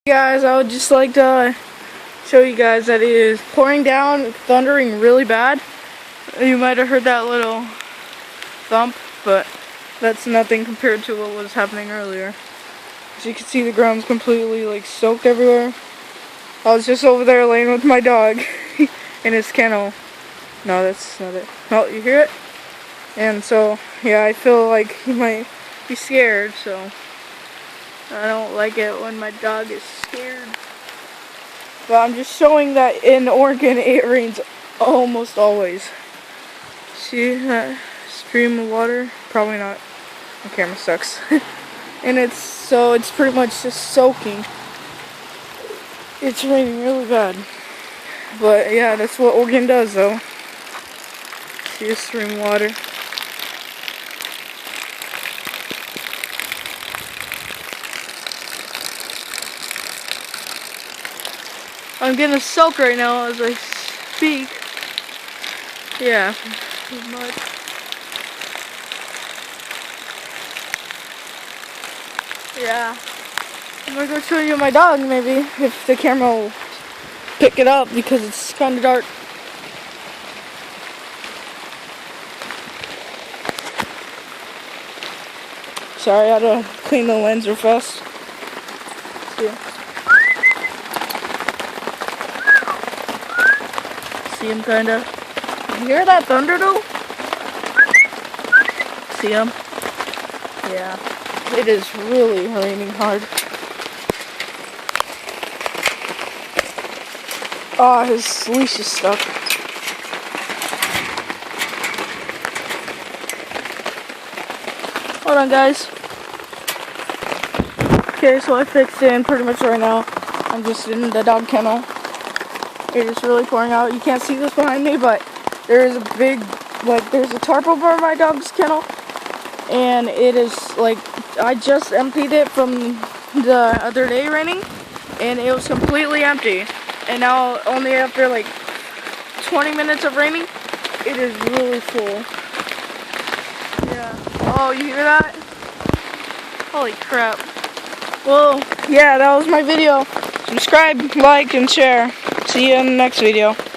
Guys, I would just like to show you guys that it is pouring down, thundering really bad. You might have heard that little thump, but that's nothing compared to what was happening earlier. As you can see, the ground's completely soaked everywhere. I was just over there laying with my dog in his kennel. No, that's not it. Oh, you hear it? And so, yeah, I feel like he might be scared, so I don't like it when my dog is scared. But I'm just showing that in Oregon it rains almost always. See that stream of water? Probably not. The camera sucks. And it's pretty much just soaking. It's raining really bad. But yeah, that's what Oregon does though. See the stream of water. I'm getting soaked right now as I speak. Yeah, pretty much. Yeah. I'm gonna go show you my dog maybe, if the camera will pick it up because it's kind of dark. Sorry, I had to clean the lens real fast. See him kinda. You hear that thunder though? See him? Yeah. It is really raining hard. Oh, his leash is stuck. Hold on, guys. Okay, so I fixed it and pretty much right now I'm just in the dog kennel. It is really pouring out. You can't see this behind me, but there is a big, there's a tarp over my dog's kennel. And it is I just emptied it from the other day raining, and it was completely empty. And now, only after 20 minutes of raining, it is really full. Yeah. Oh, you hear that? Holy crap. Well, yeah, that was my video. Subscribe, like, and share. See you in the next video.